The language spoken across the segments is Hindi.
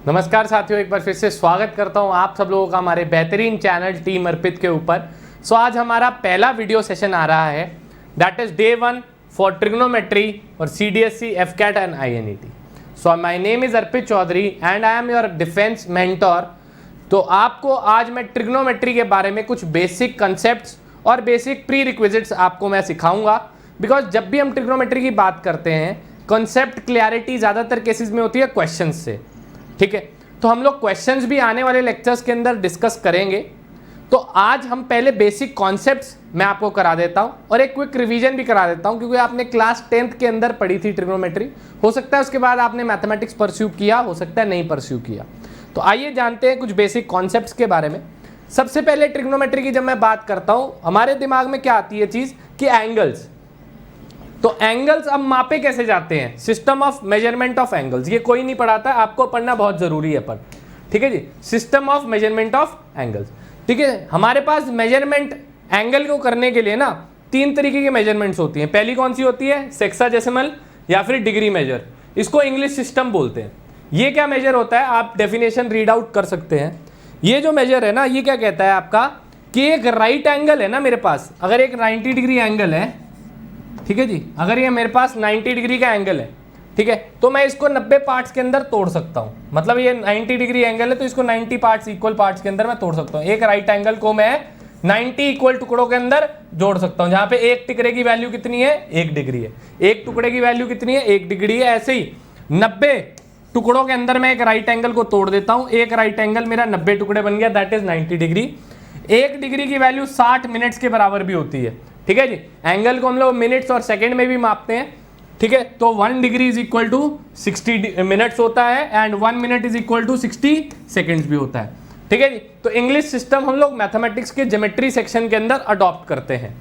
नमस्कार साथियों, एक बार फिर से स्वागत करता हूं आप सब लोगों का हमारे बेहतरीन चैनल टीम अर्पित के ऊपर। सो आज हमारा पहला वीडियो सेशन आ रहा है, that is day 1 for trigonometry और CDSE, FCAT and INET। So my name is Arpit Chaudhary and I am your defence mentor. तो आपको आज मैं ट्रिग्नोमेट्री के बारे में कुछ बेसिक कंसेप्ट्स और बेसिक प्री रिक्विजिट्स आपको मैं सिखाऊंगा, बिकॉज जब भी हम ट्रिग्नोमेट्री की बात करते हैं कॉन्सेप्ट क्लियरिटी ज़्यादातर केसेस में होती है क्वेश्चंस से। ठीक है, तो हम लोग क्वेश्चंस भी आने वाले लेक्चर्स के अंदर डिस्कस करेंगे। तो आज हम पहले बेसिक कॉन्सेप्ट्स मैं आपको करा देता हूं और एक क्विक रिवीजन भी करा देता हूं, क्योंकि आपने क्लास 10th के अंदर पढ़ी थी ट्रिग्नोमेट्री। हो सकता है उसके बाद आपने मैथमेटिक्स परस्यू किया, हो सकता है नहीं परस्यू किया। तो आइए जानते हैं कुछ बेसिक कॉन्सेप्ट्स के बारे में। सबसे पहले ट्रिग्नोमेट्री की जब मैं बात करता हूं, हमारे दिमाग में क्या आती है चीज़ कि एंगल्स। तो एंगल्स अब मापे कैसे जाते हैं, system of measurement of angles. ये कोई नहीं पढ़ाता, आपको पढ़ना बहुत जरूरी है पर। ठीक है जी, system of measurement of angles. ठीक है, हमारे पास मेजरमेंट एंगल को करने के लिए ना 3 तरीके की मेजरमेंट्स होती हैं। पहली कौन सी होती है, सेक्साडेसिमल या फिर डिग्री मेजर। इसको इंग्लिश सिस्टम बोलते हैं। ये क्या मेजर होता है, आप डेफिनेशन रीड आउट कर सकते हैं। ये जो मेजर है ना, ये क्या कहता है आपका कि एक राइट एंगल है ना मेरे पास, अगर एक 90 डिग्री एंगल है, ठीक है जी, अगर ये मेरे पास 90 डिग्री का एंगल है, ठीक है, तो मैं इसको 90 पार्ट्स के अंदर तोड़ सकता हूं। मतलब ये 90 डिग्री एंगल है तो इसको 90 पार्ट्स इक्वल पार्ट्स के अंदर मैं तोड़ सकता हूं। एक राइट एंगल को मैं 90 इक्वल टुकड़ों के अंदर जोड़ सकता हूं, जहां पे एक टुकड़े की वैल्यू कितनी है, 1 डिग्री है। एक टुकड़े की वैल्यू कितनी है, 1 डिग्री है। ऐसे ही 90 टुकड़ों के अंदर मैं एक राइट एंगल को तोड़ देता हूं। एक राइट एंगल मेरा 90 टुकड़े बन गया, दैट इज 90 डिग्री। 1 डिग्री की वैल्यू 60 मिनट्स के बराबर भी होती है। ठीक है जी, एंगल को हम लोग मिनट्स और सेकंड में भी मापते हैं। ठीक है, तो 1 degree is equal to 60 minutes होता है and 1 minute is equal to 60 seconds भी होता है। ठीक है जी, तो इंग्लिश सिस्टम हम लोग मैथमेटिक्स के ज्योमेट्री सेक्शन के अंदर अडॉप्ट करते हैं।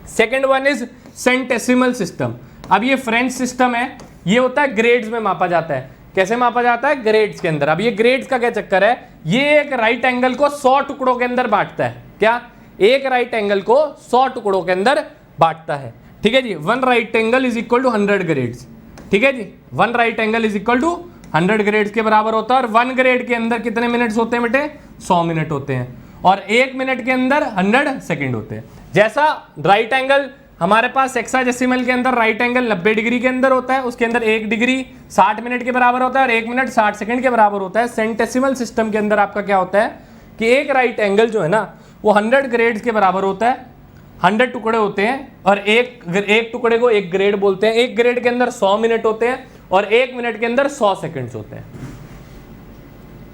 Second one is centesimal system. अब ये फ्रेंच सिस्टम है, ये होता है ग्रेड्स में मापा जाता है। कैसे मापा जाता है, ग्रेड्स के अंदर। अब ये ग्रेड्स का क्या चक्कर है, ये एक राइट एंगल को 100 टुकड़ों के अंदर बांटता है। क्या, एक राइट एंगल को 100 टुकड़ों के अंदर बांटता है। ठीक है जी, 1 right angle is equal to 100 grades. ठीक है जी, 1 right angle is equal to 100 grades के बराबर होता है। और 1 ग्रेड के अंदर कितने मिनट्स होते हैं बेटे, 100 मिनट होते हैं। और 1 मिनट के अंदर 100 सेकंड होते हैं। जैसा राइट एंगल हमारे पास हेक्साडेसिमल के अंदर राइट एंगल 90 डिग्री के अंदर होता है, उसके अंदर 1 डिग्री 60 मिनट के बराबर होता है और 1 मिनट 60 सेकंड के बराबर होता है। सेंटेसिमल सिस्टम के अंदर आपका क्या होता है कि एक राइट एंगल जो है ना वो 100 ग्रेड्स के बराबर होता है। 100 टुकड़े होते हैं और एक टुकड़े को 1 ग्रेड बोलते हैं। 1 ग्रेड के अंदर 100 मिनट होते हैं और 1 मिनट के अंदर 100 सेकंड्स होते हैं।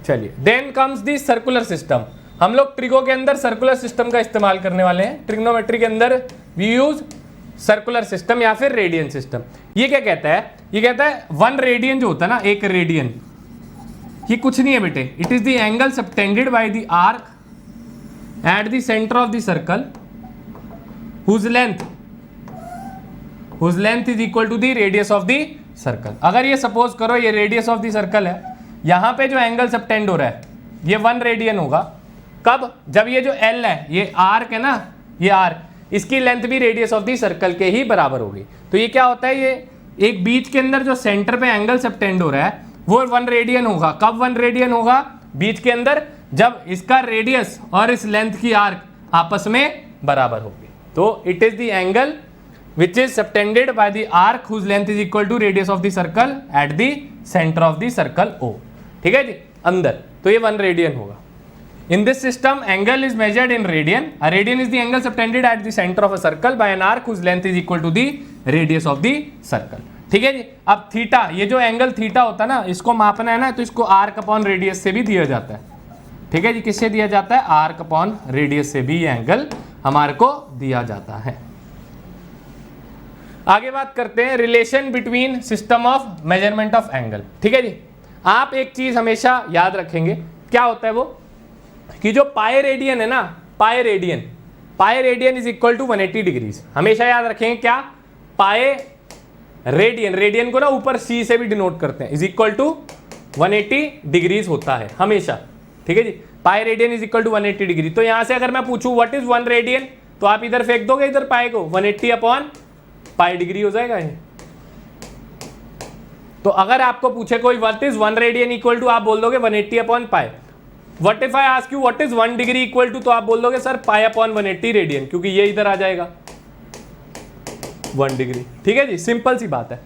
चलिए, then comes the circular system. हम लोग ट्रिगो के अंदर सर्कुलर सिस्टम का इस्तेमाल करने वाले हैं। ट्रिग्नोमेट्री के अंदर वी यूज सर्कुलर सिस्टम या फिर रेडियन सिस्टम। ये क्या कहता है, ये कहता है 1 रेडियन जो होता है ना, 1 रेडियन, ये कुछ नहीं है बेटे, it is the angle subtended by the arc at the center of the circle whose length is equal to the radius of the circle। अगर ये सपोज करो ये रेडियस ऑफ द सर्कल है, यहां पे जो एंगल सबटेंड हो रहा है ये 1 रेडियन होगा। कब, जब ये जो L है, ये आर्क है ना, ये आर्क, इसकी लेंथ भी रेडियस ऑफ द सर्कल के ही बराबर होगी। तो ये क्या होता है, ये एक बीच के अंदर जो सेंटर पे एंगल सबटेंड हो रहा है वो 1 रेडियन होगा। कब 1 रेडियन होगा, बीच के अंदर, जब इसका रेडियस और इस लेंथ की आर्क आपस में बराबर होगी। तो it is the angle which is subtended by the arc whose length is equal to radius of the circle at the centre of the circle O। ठीक है जी, अंदर, तो ये 1 रेडियन होगा। In this system angle is measured in radian. A radian is the angle subtended at the centre of a circle by an arc whose length is equal to the radius of the circle. ठीक है जी, अब थीटा, ये जो एंगल थीटा होता है ना, इसको मापना है ना, तो इसको आर्क अपॉन रेडियस से भी दिया जाता है। ठीक है जी, किससे दिया जाता है, आर्क अपॉन रेडियस से भी एंगल हमारे को दिया जाता है। आगे बात करते हैं relation between system of measurement of angle. ठीक है जी, आप एक चीज हमेशा याद रखेंगे, क्या होता है वो, कि जो पाई रेडियन है ना, pi radian is equal to 180 degrees. हमेशा याद रखेंगे क्या, पाई रेडियन, रेडियन को ना ऊपर C से भी डिनोट करते हैं, इज इक्वल टू 180 डिग्रीज होता है हमेशा। ठीक है जी, pi radian is equal to 180 degree. तो यहां से अगर मैं पूछूं व्हाट इज 1 रेडियन, तो आप इधर फेंक दोगे, इधर पाई को, 180 अपॉन पाई डिग्री हो जाएगा ये। तो अगर आपको पूछे कोई what is 1 radian equal to, आप बोल दोगे 180 upon pi. What if I ask you what is 1 degree equal to, तो आप बोल दोगे सर पाई अपॉन 180 रेडियन, क्योंकि ये इधर आ जाएगा 1 डिग्री। ठीक है जी, सिंपल सी बात है।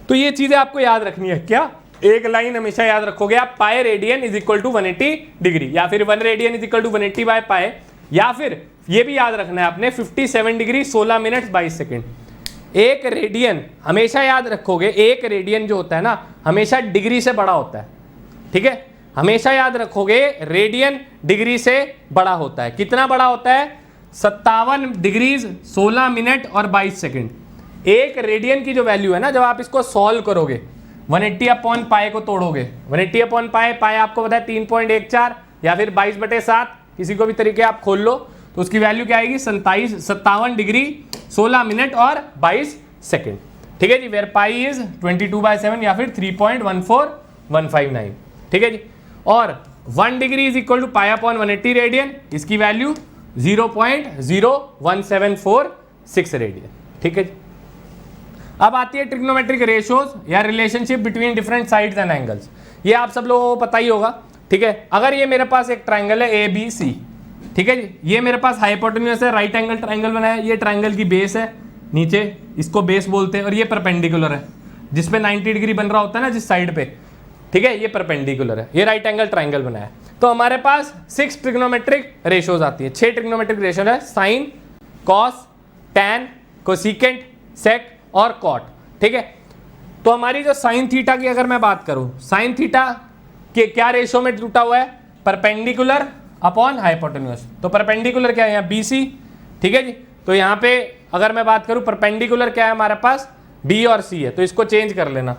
तो ये चीजें आपको याद रखनी है। क्या? एक लाइन हमेशा याद रखोगे आप, pi radian is equal to 180 degree, या फिर 1 radian is equal to 180 by pi, या फिर ये भी याद रखना है आपने 57 डिग्री 16 मिनट 22 सेकेंड। एक रेडियन हमेशा याद रखोगे, एक रेडियन जो होता है ना हमेशा डिग्री से बड़ा होता है। ठीक है, हमेशा याद रखोगे रेडियन डिग्री से बड़ा होता है। कितना बड़ा होता है? 57 डिग्री 16 मिनट और 22 सेकेंड। एक रेडियन की जो वैल्यू है ना, जब आप इसको सॉल्व करोगे 180 अपॉन पाई को तोड़ोगे, 180 अपॉन पाई, पाई आपको पता है 3.14 या फिर 22/7, किसी को भी तरीके आप खोल लो, तो उसकी वैल्यू क्या आएगी? 57 डिग्री 16 मिनट और 22 सेकेंड। ठीक है जी, वेयर पाई इज 22/7 या फिर 3.14159। ठीक है जी, और 1 degree is equal to pi upon 180 radian, इसकी वैल्यू 0.01746 रेडियन। ठीक है जी, अब आती है ट्रिग्नोमेट्रिक रेशियोज या relationship between different sides and angles. ये आप सब लोगों को पता ही होगा। ठीक है, अगर ये मेरे पास एक ट्राइंगल है ए बी सी, ठीक है जी, ये मेरे पास हाइपोटेन्यूस है, राइट एंगल ट्राइंगल बना है, ये ट्राइंगल की बेस है नीचे, इसको बेस बोलते हैं, और ये परपेंडिकुलर है जिसपे 90 डिग्री बन रहा होता है ना जिस साइड पे। ठीक है, ये परपेंडिकुलर है, ये राइट एंगल ट्राइंगल बना है। तो हमारे पास 6 ट्रिग्नोमेट्रिक रेशियोज आती है, 6 ट्रिग्नोमेट्रिक रेशियो है, साइन, कॉस, टैन, कोसिकेंट, सेक और कॉट। ठीक है, तो हमारी जो साइन थीटा की अगर मैं बात करूं, साइन थीटा के क्या रेशियो में टूटा हुआ है? Perpendicular upon hypotenuse. तो परपेंडिकुलर क्या है? यहाँ BC। ठीक है जी, तो यहाँ पे अगर मैं बात करूं परपेंडिकुलर क्या है हमारे पास? B और C है, तो इसको चेंज कर लेना।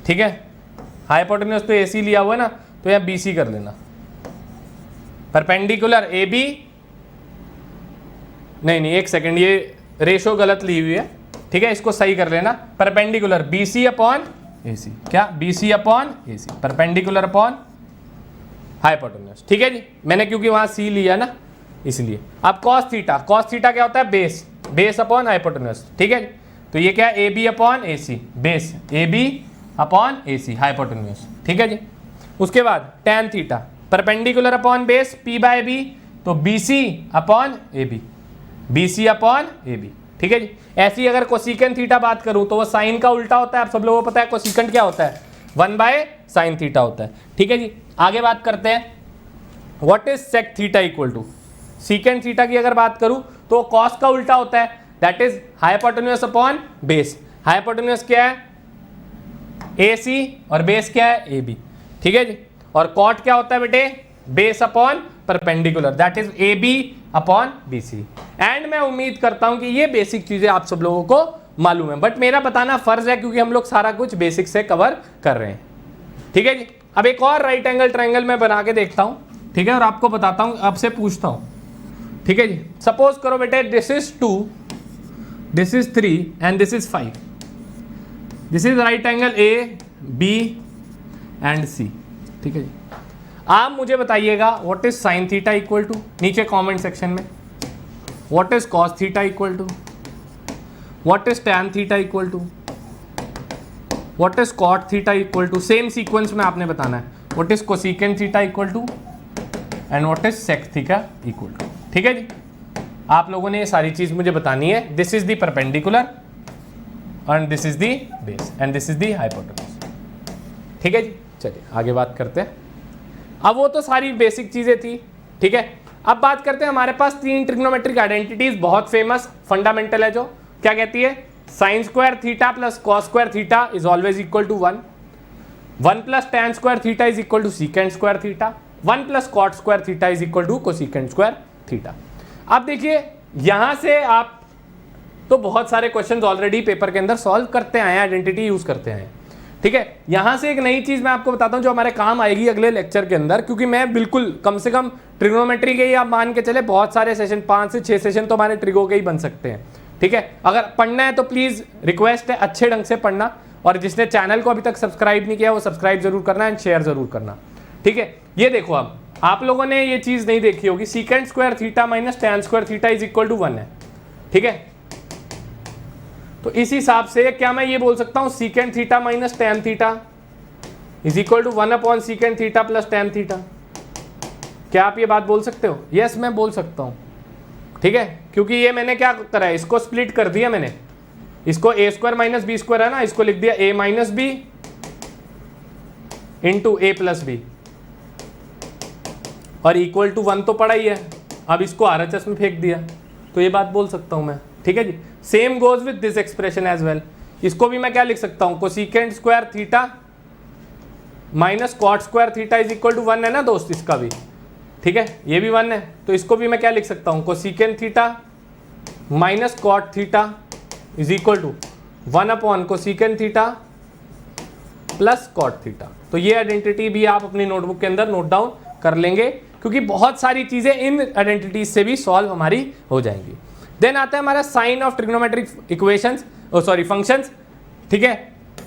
ठीक है, हाइपोटेन्यूस तो AC लिया हुआ है ना, तो यहाँ BC कर लेना। परपेंडिकुलर AB, नहीं एक सेकेंड, ये रेशो गलत ली हुई है। ठीक है, इसको सही कर लेना। परपेंडिकुलर BC अपॉन AC, क्या? BC upon AC, perpendicular upon hypotenuse. ठीक है जी, मैंने क्योंकि वहां C लिया ना इसलिए। अब कॉस थीटा, कॉस थीटा क्या होता है? Base, base upon hypotenuse. ठीक है, तो ये क्या है? AB upon AC, base AB upon AC, hypotenuse. ठीक है जी, उसके बाद tan theta, perpendicular upon base P/B, तो BC upon AB, BC upon AB। ठीक है जी, ऐसी अगर कोसिकेंट थीटा बात करूं तो वो साइन का उल्टा होता है। आप सब लोगों को पता है कोसिकेंट क्या होता है? 1/sin थीटा होता है। ठीक है जी, आगे बात करते हैं, what is sec theta equal to. Secant theta की अगर बात करूं तो कॉस का उल्टा होता है, that is hypotenuse upon base. Hypotenuse क्या है? AC और बेस क्या है? AB। ठीक है जी, और कॉट क्या होता है बेटे? Base upon perpendicular, that is AB upon BC। And मैं उम्मीद करता हूं कि ये बेसिक चीजें आप सब लोगों को मालूम है, बट मेरा बताना फर्ज है क्योंकि हम लोग सारा कुछ बेसिक से कवर कर रहे हैं। ठीक है जी, अब एक और राइट एंगल ट्रायंगल मैं बना के देखता हूं। ठीक है, और आपको बताता हूं, आपसे पूछता हूं। ठीक है जी, सपोज करो बेटे this is 2, this is 3 and this is 5। This is right angle A, B and C। ठीक है जी, आप मुझे बताइएगा what is sine theta equal to, नीचे कमेंट सेक्शन में। What is cos theta equal to, what is tan theta equal to, what is cot theta equal to. Same sequence में आपने बताना है। What is cosecant theta equal to and what is sec theta equal to. ठीक है जी, आप लोगों ने ये सारी चीज मुझे बतानी है। This is the perpendicular and this is the base and this is the hypotenuse. ठीक है जी, चलिए आगे बात करते हैं। अब वो तो सारी बेसिक चीजें थी। ठीक है, अब बात करते हैं, हमारे पास 3 ट्रिग्नोमेट्रिक आइडेंटिटीज बहुत फेमस फंडामेंटल है, जो क्या कहती है? Sine square theta plus cos square theta is always equal to 1, 1 plus tan square theta is equal to secant square theta, 1 plus cot square theta is equal to cosecant square theta. अब देखिए, यहां से आप तो बहुत सारे क्वेश्चंस ऑलरेडी पेपर के अंदर सॉल्व करते आए हैं, आइडेंटिटी यूज करते आए हैं। ठीक है, यहां से एक नई चीज मैं आपको बताता हूं जो हमारे काम आएगी अगले लेक्चर के अंदर, क्योंकि मैं बिल्कुल कम से कम ट्रिग्नोमेट्री के ही आप मान के चले बहुत सारे सेशन, 5 से 6 सेशन तो हमारे ट्रिगो के ही बन सकते हैं। ठीक है, अगर पढ़ना है तो प्लीज रिक्वेस्ट है अच्छे ढंग से पढ़ना, और जिसने चैनल को अभी तक सब्सक्राइब नहीं किया वो सब्सक्राइब जरूर करना एंड शेयर जरूर करना। ठीक है, ये देखो, अब आप लोगों ने ये चीज नहीं देखी होगी, secant square theta minus tan square theta is equal to 1 है। ठीक है, तो इस हिसाब से क्या मैं ये बोल सकता हूं secant theta minus tan theta is equal to 1/सीकेंट थीटा प्लस टैन थीटा? क्या आप ये बात बोल सकते हो? यस मैं बोल सकता हूं, ठीक है, क्योंकि ये मैंने क्या करा है, इसको स्प्लिट कर दिया मैंने, इसको ए स्क्वायर माइनस बी स्क्वायर है ना, इसको लिख दिया ए माइनस बी इंटू ए प्लस बी और इक्वल टू 1 तो पड़ा ही है। अब इसको आरएचएस में फेंक दिया, तो ये बात बोल सकता हूं मैं, ठीक है जी। Same goes with this expression as well. इसको भी मैं क्या लिख सकता हूं, cosecant square theta minus cot square theta is equal to 1 है ना दोस्त, इसका भी, ठीक है, ये भी 1 है, तो इसको भी मैं क्या लिख सकता हूं, cosecant theta minus cot theta is equal to 1/कोसिकेंट थीटा प्लस कॉट थीटा। तो ये आइडेंटिटी भी आप अपनी नोटबुक के अंदर नोट डाउन कर लेंगे, क्योंकि बहुत सारी चीजें इन आइडेंटिटीज से भी सॉल्व हमारी हो जाएंगी। देन आता है हमारा sign of trigonometric equations, functions, ठीक है,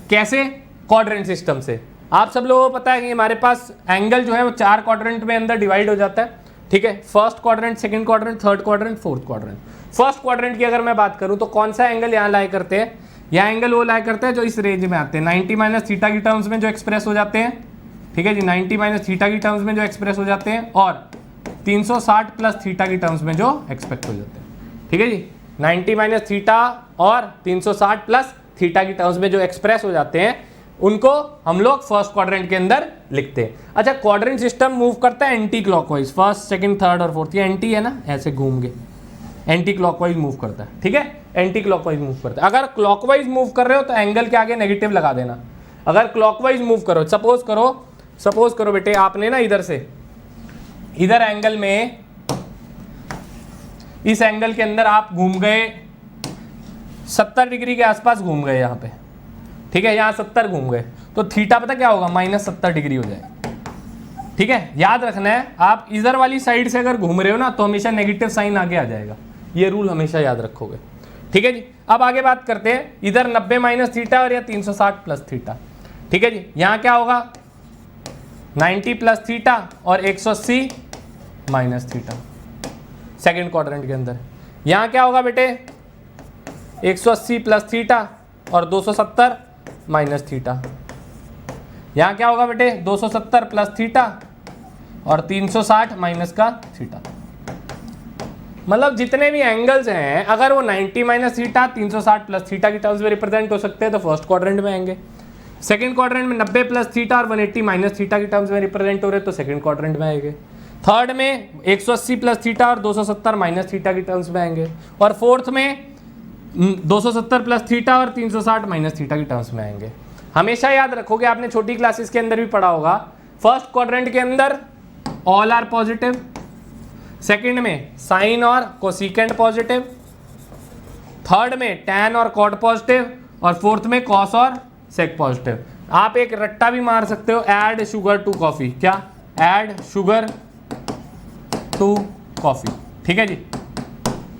कैसे? क्वाड्रेंट सिस्टम से। आप सब लोगों को पता है कि हमारे पास एंगल जो है वो 4 क्वाड्रेंट में अंदर डिवाइड हो जाता है, ठीक है, first quadrant, second quadrant, third quadrant, fourth quadrant. First quadrant की अगर मैं बात करूं तो कौन सा एंगल यहाँ लाई करते हैं? यह एंगल वो लाई करते हैं जो इस रेंज में आते हैं, 90 माइनस थीटा की टर्म्स में जो एक्सप्रेस हो जाते हैं, ठीक है जी, 90 माइनस थीटा की टर्म्स में जो एक्सप्रेस हो जाते हैं, और 360 प्लस थीटा की टर्म्स में जो एक्सपेक्ट हो जाते हैं, ठीक है जी। 90 माइनस थीटा और 360 प्लस थीटा की टर्म्स में जो एक्सप्रेस हो जाते हैं, उनको हम लोग फर्स्ट क्वाड्रेंट के अंदर लिखते हैं। अच्छा, क्वाड्रेंट सिस्टम मूव करता है anti clockwise, first, second, third और फोर्थ, ये एंटी है ना, ऐसे घूम के एंटी क्लॉकवाइज मूव करता है, ठीक है, एंटी क्लॉकवाइज मूव करता है। अगर क्लॉकवाइज मूव कर रहे हो तो एंगल के आगे नेगेटिव लगा देना। अगर क्लॉकवाइज मूव करो, सपोज करो बेटे, आपने ना इधर से इधर एंगल में, इस एंगल के अंदर आप घूम गए 70 डिग्री के आसपास घूम गए यहाँ पे, ठीक है, यहाँ 70 घूम गए, तो थीटा पता क्या होगा, -70 डिग्री हो जाएगा, ठीक है। याद रखना है, आप इधर वाली साइड से अगर घूम रहे हो ना तो हमेशा नेगेटिव साइन आगे आ जाएगा, ये रूल हमेशा याद रखोगे, ठीक है जी। अब आगे बात करते हैं, इधर 90 माइनस थीटा और या 360 प्लस थीटा, ठीक है जी। यहाँ क्या होगा, 90 प्लस थीटा और 180 माइनस थीटा सेकेंड क्वाड्रेंट के अंदर। यहाँ क्या होगा बेटे, 180 प्लस थीटा और 270 माइनस थीटा। यहाँ क्या होगा बेटे, 270 प्लस थीटा और 360 माइनस का थीटा। मतलब जितने भी एंगल्स हैं, अगर वो 90 माइनस थीटा, 360 प्लस थीटा की टर्म्स में रिप्रेजेंट हो सकते हैं तो फर्स्ट क्वाड्रेंट में आएंगे। सेकंड क्वाड्रेंट में 90 प्लस थीटा और 180 माइनस थीटा की टर्म्स में रिप्रेजेंट हो रहे तो सेकंड क्वाड्रेंट में आएंगे। थर्ड में 180 प्लस थीटा और 270 माइनस थीटा की टर्म्स में आएंगे, और फोर्थ में 270 प्लस थीटा और 360 माइनस थीटा की टर्म्स में आएंगे। हमेशा याद रखोगे, आपने छोटी क्लासेस के अंदर भी पढ़ा होगा, फर्स्ट क्वाड्रेंट के अंदर ऑल आर पॉजिटिव, सेकंड में साइन और कोसिकेंट पॉजिटिव, थर्ड में टैन और कॉट पॉजिटिव, और फोर्थ में कॉस और सेक पॉजिटिव। आप एक रट्टा भी मार सकते हो, ऐड शुगर टू कॉफी, क्या, ऐड शुगर टू कॉफी, ठीक है जी,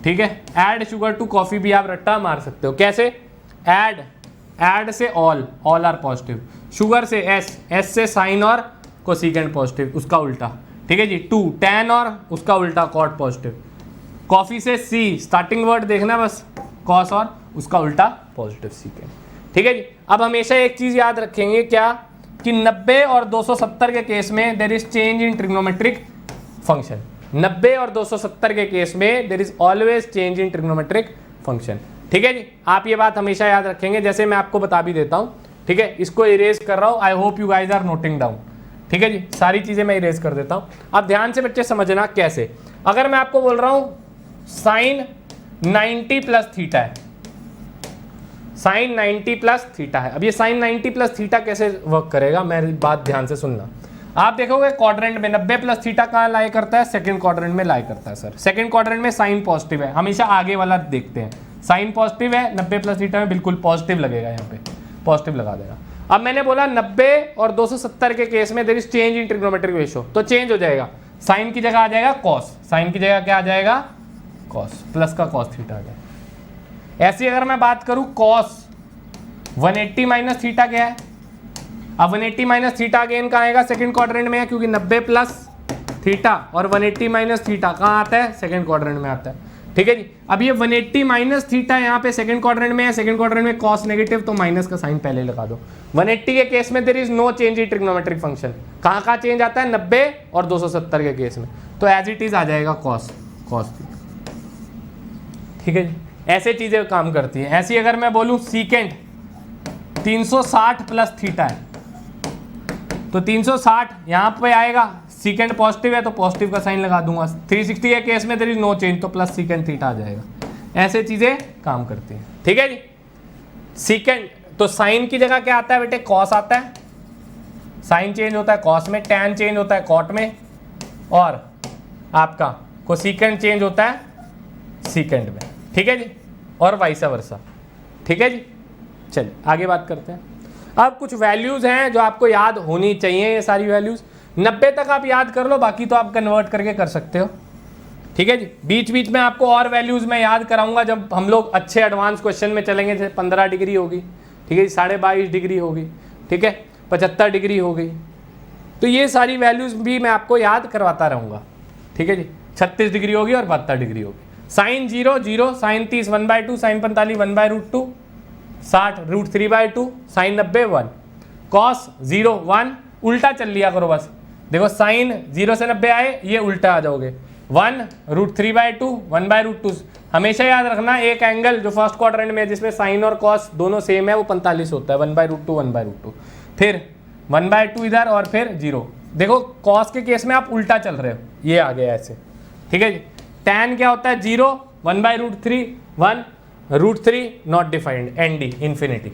ठीक है, ऐड शुगर टू कॉफी भी आप रट्टा मार सकते हो। कैसे, ऐड से ऑल आर पॉजिटिव, शुगर से एस से साइन और कोसिकेंट पॉजिटिव, उसका उल्टा, ठीक है जी, टू टैन और उसका उल्टा कॉट पॉजिटिव, कॉफी से सी, स्टार्टिंग वर्ड देखना बस, कॉस और उसका उल्टा पॉजिटिव सीकेंट, ठीक है जी। अब हमेशा एक चीज याद रखेंगे, क्या, कि 90 और 270 के केस में there is change in trigonometric function. 90 और 270 के केस में there is always change in trigonometric function, ठीक है जी। आप ये बात हमेशा याद रखेंगे, जैसे मैं आपको बता भी देता हूँ, ठीक है, इसको इरेज कर रहा हूँ, I hope you guys are noting down, ठीक है जी, सारी चीजें मैं इरेज कर देता हूँ। अब ध्यान से बच्चे समझना कैसे। अगर मैं आपको बोल रहा हूँ साइन 90 प्लस थीटा है, साइन 90 प्लस थीटा है, अब ये साइन 90 प्लस थीटा कैसे वर्क करेगा, मेरी बात ध्यान से सुनना। आप देखोगे क्वाड्रेंट में 90 प्लस थीटा कहाँ लाई करता है, सेकंड क्वाड्रेंट में लाई करता है सर। सेकंड क्वाड्रेंट में साइन पॉजिटिव है, हमेशा आगे वाला देखते हैं, साइन पॉजिटिव है, 90 प्लस थीटा में बिल्कुल पॉजिटिव लगेगा, यहाँ पे पॉजिटिव लगा देगा। अब मैंने बोला 90 और 270 के केस में there is change in trigonometric ratio, तो चेंज हो जाएगा, साइन की जगह आ जाएगा कॉस, साइन की जगह क्या आ जाएगा, कॉस, प्लस का कॉस थीटा आ जाएगा। ऐसी अगर मैं बात करूं कॉस 180 माइनस थीटा क्या है, अब 180 माइनस थीटा अगेन कहाँ आएगा, सेकंड क्वाड्रेंट में है, क्योंकि 90 प्लस थीटा और 180 माइनस थीटा कहाँ आता है, सेकंड क्वाड्रेंट में आता है। ठीक है जी। अब ये 180 माइनस थीटा यहाँ पे सेकंड क्वाड्रेंट में है, सेकंड क्वाड्रेंट में कॉस नेगेटिव, तो माइनस का साइन पहले लगा दो। 180 के केस में there is no change in trigonometric function. कहाँ कहाँ चेंज आता है? 90 और 270 के केस में, तो एज इट इज आ जाएगा कॉस थीटा। ठीक है जी, ऐसे चीजें काम करती हैं। ऐसी अगर मैं बोलूँ सीकेंट 360 प्लस थीटा है, तो 360 यहाँ पे आएगा, सीकेंट पॉजिटिव है तो पॉजिटिव का साइन लगा दूंगा। 360 के केस में देयर इज नो चेंज, तो प्लस सीकेंट थीटा आ जाएगा। ऐसे चीजें काम करती हैं। ठीक है जी। सीकेंट तो साइन की जगह क्या आता है बेटे? कॉस आता है। साइन चेंज होता है कॉस में, टैन चेंज होता है कॉट में, और आपका कोसेकेंट चेंज होता है सीकेंट में। ठीक है जी, और वाइस वर्सा। ठीक है जी, चलिए आगे बात करते हैं। अब कुछ वैल्यूज हैं जो आपको याद होनी चाहिए। ये सारी वैल्यूज 90 तक आप याद कर लो, बाकी तो आप कन्वर्ट करके कर सकते हो। ठीक है जी, बीच बीच में आपको और वैल्यूज मैं याद कराऊंगा जब हम लोग अच्छे एडवांस क्वेश्चन में चलेंगे। जैसे 15 डिग्री होगी, ठीक है जी, 22.5 डिग्री होगी, ठीक है, 75 डिग्री हो गई, तो ये सारी वैल्यूज भी मैं आपको याद करवाता रहूँगा। ठीक है जी, 36 डिग्री होगी और 72 डिग्री होगी। Sine 0 0, sine 30 1/2, sine 45 1/√2, 60 √3/2, sine 90 1, cos 0 1, उल्टा चल लिया करो बस। देखो साइन 0 से 90 आए, ये उल्टा आ जाओगे। 1 √3/2 1/√2। हमेशा याद रखना एक एंगल जो फर्स्ट क्वाड्रेंट में है जिसमें साइन और कॉस दोनों सेम है वो 45 होता है। 1/√2 1/√2, फिर 1/2 इधर और फिर 0। देखो कॉस के केस में आप उल्टा चल रहे हो, ये आ गया ऐसे। ठीक है जी। टैन क्या होता है? 0 1/√3 1√3 नॉट डिफाइंड, एनडी इन्फिनिटी।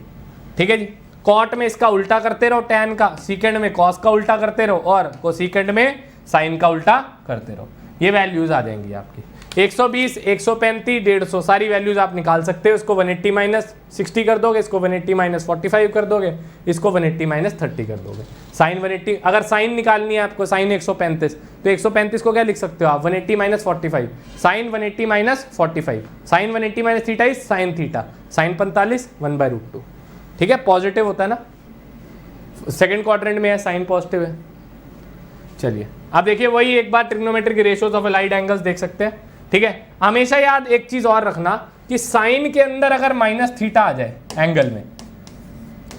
ठीक है जी। कॉट में इसका उल्टा करते रहो टैन का, सीकेंड में कॉस का उल्टा करते रहो, और कोसेकेंड में साइन का उल्टा करते रहो। ये वैल्यूज आ जाएंगी आपकी 120 135 150 सारी वैल्यूज आप निकाल सकते हो। इसको 180 माइनस 60 कर दोगे, इसको 180 माइनस 45 कर दोगे, इसको 180 माइनस 30 कर दोगे। साइन 180, अगर साइन निकालनी है आपको, साइन 135, तो 135 को क्या लिख सकते हो आप? 180 minus 45, sine 180 minus 45, sine 180 minus theta is sine theta, sine 45 1/√2। ठीक है, पॉजिटिव होता है ना, सेकंड क्वाड्रेंट में है, साइन पॉजिटिव है। चलिए अब देखिए वही एक बार trigonometric ratios of allied angles देख सकते हैं। ठीक है, हमेशा याद एक चीज और रखना कि साइन के अंदर अगर माइनस थीटा आ जाए एंगल में,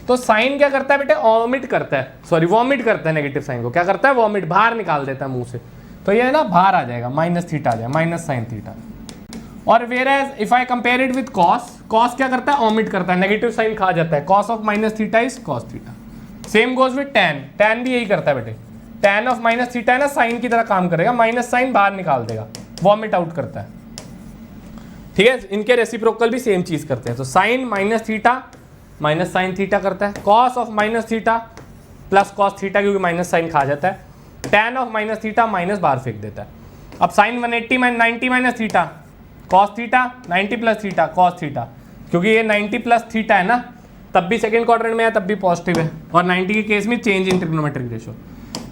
तो साइन क्या करता है बेटे? वॉमिट करता है, सॉरी वॉमिट करता है नेगेटिव साइन को। क्या करता है? वॉमिट, बाहर निकाल देता है मुंह से। तो ये है ना, बाहर आ जाएगा, माइनस थीटा आ जाएगा, माइनस साइन थीटा। और where if I compare it with cos, cos क्या करता है? वॉमिट करता है, नेगेटिव साइन खा जाता है। Cos of minus theta is cos theta. Same goes with tan, tan भी यही करता है बेटे। टैन ऑफ माइनस थीटा है ना, साइन की तरह काम करेगा, माइनस साइन बाहर निकाल देगा, वॉमिट आउट करता है। ठीक है, इनके रेसिप्रोकल भी सेम चीज करते हैं। तो sine minus theta minus sine theta करता है, cos of minus theta plus cos theta, क्योंकि माइनस साइन खा जाता है, tan of minus theta minus बाहर फेंक देता है। अब sine 180 90 minus theta cos theta, 90 plus theta cos theta, क्योंकि ये 90 प्लस थीटा है ना, तब भी सेकंड क्वाड्रेंट में है, तब भी पॉजिटिव है, और 90 के केस में change in trigonometric ratio.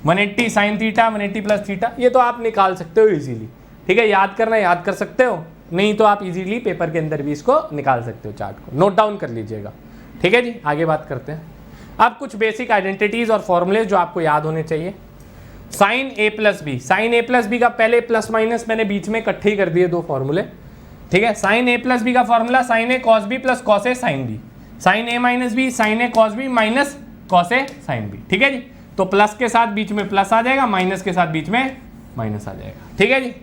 180 sine theta 180 plus theta, ये तो आप निकाल सकते हो इजीली। ठीक है, याद करना याद कर सकते हो, नहीं तो आप इजीली पेपर के अंदर भी इसको निकाल सकते हो, चार्ट को नोट डाउन कर लीजिएगा। ठीक है जी, आगे बात करते हैं। अब कुछ बेसिक आइडेंटिटीज और फॉर्मूले जो आपको याद होने चाहिए। Sign A plus B, sine A plus B का पहले प्लस माइनस मैंने बीच में इकट्ठे ही कर दिए दो फॉर्मूले। ठीक है, साइन ए प्लस बी का formula sine A cos B plus cos A sine B, sine A minus B sine A cos B minus cos A sine B. ठीक है जी, तो प्लस के साथ बीच में प्लस आ जाएगा, माइनस के साथ बीच में माइनस आ जाएगा। ठीक है जी,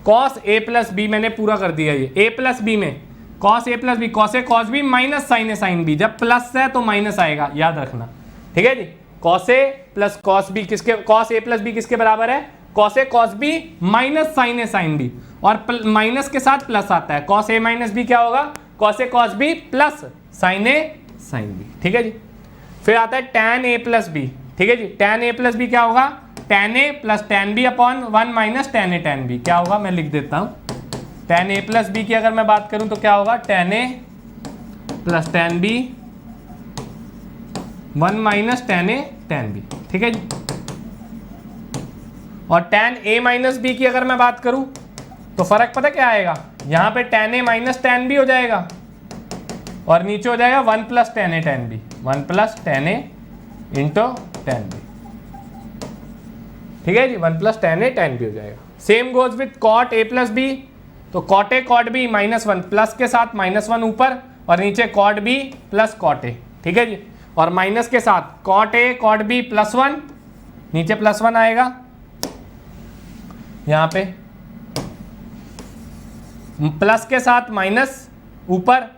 कॉस ए प्लस बी मैंने पूरा कर दिया। ये ए प्लस बी में cos A plus B cos A cos B minus sine A sine B, जब प्लस है तो माइनस आएगा, याद रखना। ठीक है जी, cos A plus cos B किसके, कॉस ए प्लस बी किसके बराबर है? Cos A cos B minus sine A sine B, और माइनस के साथ प्लस आता है, कॉस ए माइनस बी क्या होगा? Cos A cos B plus sine A sine B. ठीक है जी, फिर आता है टैन ए प्लस बी। ठीक है जी, टैन ए प्लस बी क्या होगा? Tan A plus tan B upon 1 minus tan A tan B. क्या होगा? मैं लिख देता हूं, टैन ए प्लस बी की अगर मैं बात करूं तो क्या होगा? Tan A plus tan B 1 minus tan A tan B. ठीक है जी, और टैन ए माइनस बी की अगर मैं बात करूं तो फर्क पता क्या आएगा? यहां पे tan A minus tan B हो जाएगा, और नीचे हो जाएगा 1 plus tan A tan B, 1 plus tan A into tan B. ठीक है जी, 1 plus tan A tan B हो जाएगा। Same goes with cot A plus B, तो cot A cot B -1 plus के साथ -1 ऊपर और नीचे cot B plus cot A, ठीक है जी। और माइनस के साथ कॉट ए कॉट बी +1, नीचे +1 आएगा यहां पे, प्लस के साथ माइनस ऊपर,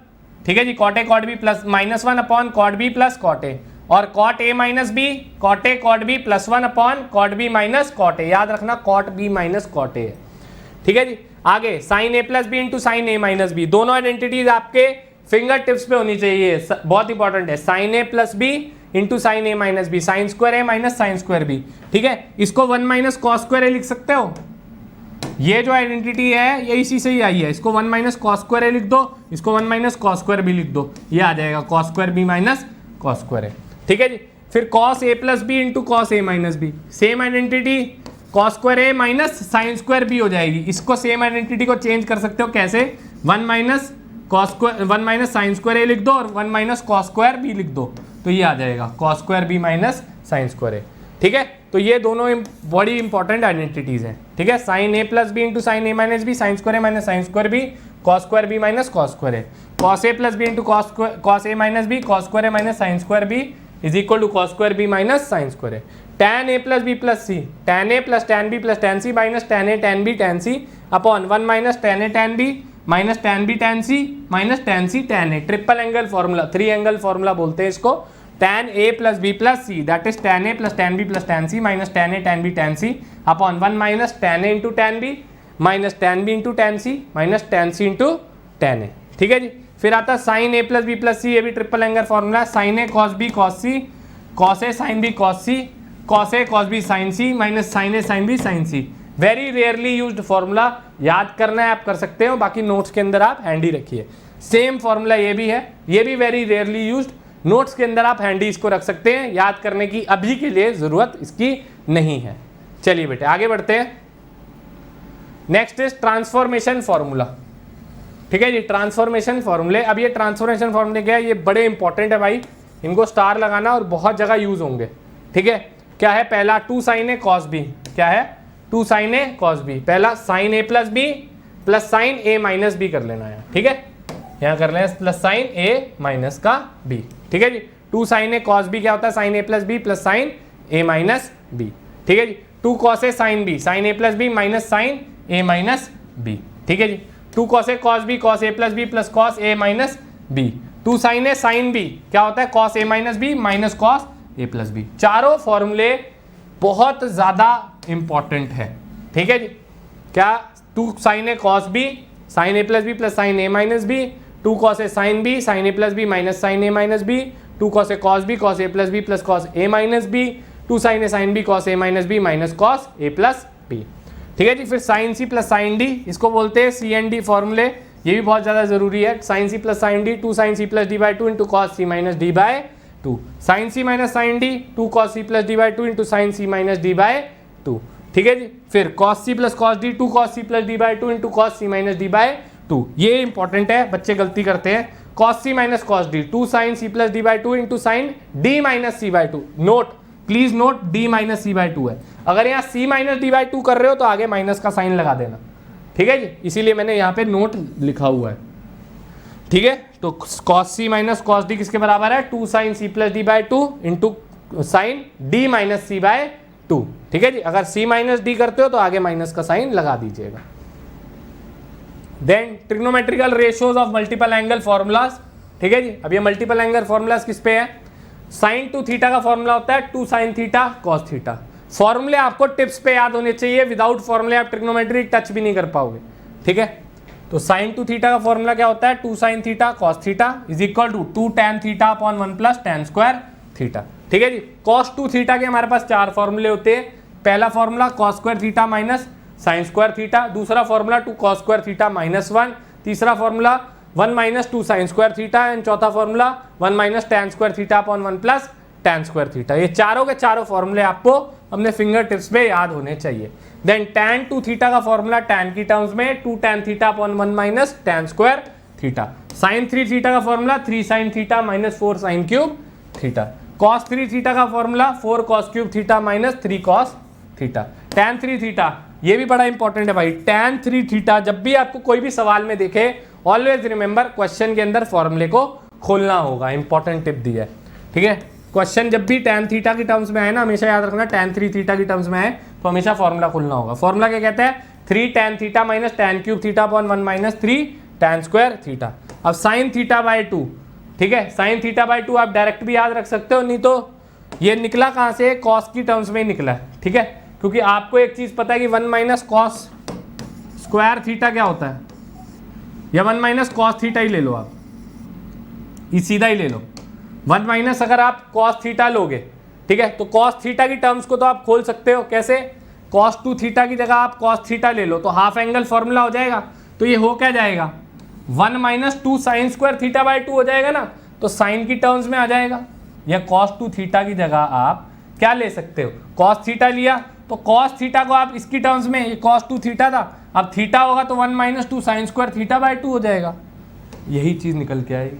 ठीक है जी। Cot A cot B plus -1 upon cot B plus cot A, और cot A minus B cot A cot B +1 upon cot B minus cot A, याद रखना cot B minus cot A, ठीक है जी। आगे sine A plus B into sine A minus B, दोनों आइडेंटिटीज आपके फिंगर टिप्स पे होनी चाहिए, बहुत इंपॉर्टेंट है। Sine A plus B into sine A minus B, sine square A minus sine square B, ठीक है। इसको 1 माइनस कॉस स्क्वायर ए लिख सकते हो, ये जो आइडेंटिटी है ये इसी से ही आई है। इसको 1 माइनस कॉस स्क्वायर ए लिख दो, इसको 1 माइनस कॉस स्क्वायर बी लिख दो, ये आ जाएगा cos square B minus cos square A, ठीक है जी। फिर cos A plus B into cos A minus B, same identity cos square A minus sine square B हो जाएगी। इसको सेम आइडेंटिटी को चेंज कर सकते हो कैसे, 1 minus cos square 1 minus sine square A लिख दो और 1 माइनस कॉस स्क्वायर बी लिख दो, तो ये आ जाएगा cos square B minus sine square A, ठीक है। तो ये दोनों बड़ी इंपॉर्टेंट आइडेंटिटीज हैं, ठीक है। Sine A plus B into sine A minus B, sine square A minus sine square B, cos square B minus cos square A, cos A plus B into cos A minus B, cos square A minus sine square B is equal to cos square B minus sine square A. tan a plus B plus C, tan a plus tan b plus tan c minus tan a tan b tan c upon 1 minus tan a tan b minus tan b tan c minus tan c tan a, triple angle formula, 3 angle formula बोलते हैं इसको। tan a plus b plus c that is tan a plus tan b plus tan c minus tan a tan b tan c upon 1 minus tan a into tan b minus tan b into tan c minus tan c into tan a, ठीक है जी। फिर आता है sine A plus B plus सी, ये भी triple angle formula, sign A cos B cos C, cos A sine B cos C, cos A cos B sine C minus sine A sine B sine C. Very rarely used formula, याद करना है आप कर सकते हो, बाकी नोट्स के अंदर आप हैंडी रखिए। सेम फॉर्मूला ये भी है, ये भी वेरी रेयरली यूज्ड, नोट्स के अंदर आप हैंडी इसको रख सकते हैं, याद करने की अभी के लिए जरूरत इसकी नहीं है। चलिए बेटे आगे बढ़ते हैं। नेक्स्ट इज ट्रांसफॉर्मेशन फॉर्मूला, ठीक है जी। ट्रांसफॉर्मेशन फॉर्मूले, अब ये ट्रांसफॉर्मेशन फॉर्मूले क्या है, ये बड़े इंपॉर्टेंट है भाई, इनको स्टार लगाना और बहुत जगह यूज होंगे, ठीक है। क्या है पहला, 2 साइन ए कॉस बी, क्या है 2 साइन ए कॉस बी, पहला sign A plus B plus sine A minus B कर लेना है, ठीक है। यहाँ कर लेना प्लस साइन ए माइनस का बी, ठीक है जी। 2 साइन ए कॉस बी क्या होता है, sine A plus B plus sine A minus B, ठीक है जी। 2 cos A sine B, sine A plus B minus sine A minus B, ठीक है जी। 2 cos A cos B, cos A plus B plus cos A minus B. 2 sine A sine B क्या होता है, cos A minus B minus cos A plus B. चारों फॉर्मूले बहुत ज्यादा इंपॉर्टेंट है, ठीक है जी। क्या 2 sine A cos B, sine A plus B plus sine A minus B, 2 cos A sine B, sine A plus B minus sine A minus B, 2 cos A cos B, cos A plus B plus cos A minus B, 2 sine A sine B cos A minus B minus cos A plus B, ठीक है जी। फिर sine C plus sine D, इसको बोलते हैं सी एंड डी फॉर्मूले, ये भी बहुत ज्यादा जरूरी है। Sine C plus sine D, 2 sine C plus D by 2 into cos C minus D by 2, sine C minus sine D, 2 cos C plus D by 2 into sine C minus D by 2, ठीक है जी। फिर cos C plus cos D, 2 cos C plus D by 2 into cos C minus D by 2, ये इंपॉर्टेंट है, बच्चे गलती करते हैं। Cos C minus cos D, 2 sine C plus D by 2 into sine D minus C by 2, note please note D minus C by 2 है। अगर यहाँ सी माइनस डी बाई 2 कर रहे हो तो आगे माइनस का साइन लगा देना, ठीक है जी, इसीलिए मैंने यहाँ पे नोट लिखा हुआ है, ठीक है। तो cos C minus cos D किसके बराबर है, 2 sine C plus D by 2 into sine D minus C by 2, ठीक है जी। अगर सी माइनस डी करते हो तो आगे माइनस का साइन लगा दीजिएगा। Then trigonometrical ratios of multiple angle formulas, ठीक है जी। अब ये मल्टीपल एंगल फॉर्मूलाज किस पे है, साइन टू थीटा का फॉर्मूला होता है 2 साइन थीटा कॉस थीटा। फॉर्मूले आपको टिप्स पे याद होने चाहिए, विदाउट फॉर्मूले आप ट्रिग्नोमेट्री टच भी नहीं कर पाओगे, ठीक है। तो साइन टू थीटा का फॉर्मूला क्या होता है, 2 sine theta cos theta is equal to 2 tan theta upon 1 plus tan square theta, ठीक है जी। कॉस टू थीटा के हमारे पास 4 फॉर्मूले होते हैं। पहला formula cos square theta minus sine square theta, दूसरा formula 2 cos square theta minus 1, तीसरा formula 1 minus 2 sine square theta, and चौथा formula 1 minus tan square theta upon 1 plus tan square theta. ये चारों के चारों फॉर्मूले आपको अपने फिंगर टिप्स पे याद होने चाहिए। देन टैन टू थीटा का फॉर्मूला टैन की टर्म्स में 2 tan theta upon 1 minus tan square theta. Sine 3 theta का formula 3 sine theta minus 4 sine cube theta. Cos 3 theta का formula 4 cos cube theta minus 3 cos theta. Tan 3 theta ये भी बड़ा इंपॉर्टेंट है भाई, tan 3 थीटा। जब भी आपको कोई भी सवाल में देखे ऑलवेज रिमेंबर क्वेश्चन के अंदर फॉर्मूले को खोलना होगा, इंपॉर्टेंट टिप दी है, ठीक है। क्वेश्चन जब भी tan थीटा की टर्म्स में आए ना, हमेशा याद रखना tan 3 थीटा की टर्म्स में आए तो हमेशा फॉर्मूला खोलना होगा। फॉर्मूला क्या कहता है, 3 tan theta minus tan cube theta upon 1 minus 3 tan square theta. अब sin थीटा बाय 2, ठीक है, sin थीटा बाय 2 आप डायरेक्ट भी याद रख सकते हो, नहीं तो ये निकला कहाँ से, कॉस की टर्म्स में ही निकला है, ठीक है। क्योंकि आपको एक चीज पता है कि 1 माइनस कॉस स्क्वायर थीटा क्या होता है, या 1 माइनस कॉस थीटा ही ले लो आप, ये सीधा ही ले लो। 1 माइनस अगर आप कॉस थीटा लोगे, ठीक है, तो कॉस थीटा की टर्म्स को तो आप खोल सकते हो, कैसे, कॉस 2 थीटा की जगह आप कॉस थीटा ले लो तो हाफ एंगल फॉर्मूला हो जाएगा। तो ये हो क्या जाएगा, 1 minus 2 sine square theta by 2 हो जाएगा ना, तो साइन की टर्म्स में आ जाएगा। या कॉस 2 थीटा की जगह आप क्या ले सकते हो, कॉस थीटा लिया तो कॉस थीटा को आप इसकी टर्म्स में, ये कॉस 2 थीटा था, अब थीटा होगा तो 1 minus 2 sine square theta by 2 हो जाएगा, यही चीज निकल के आएगी,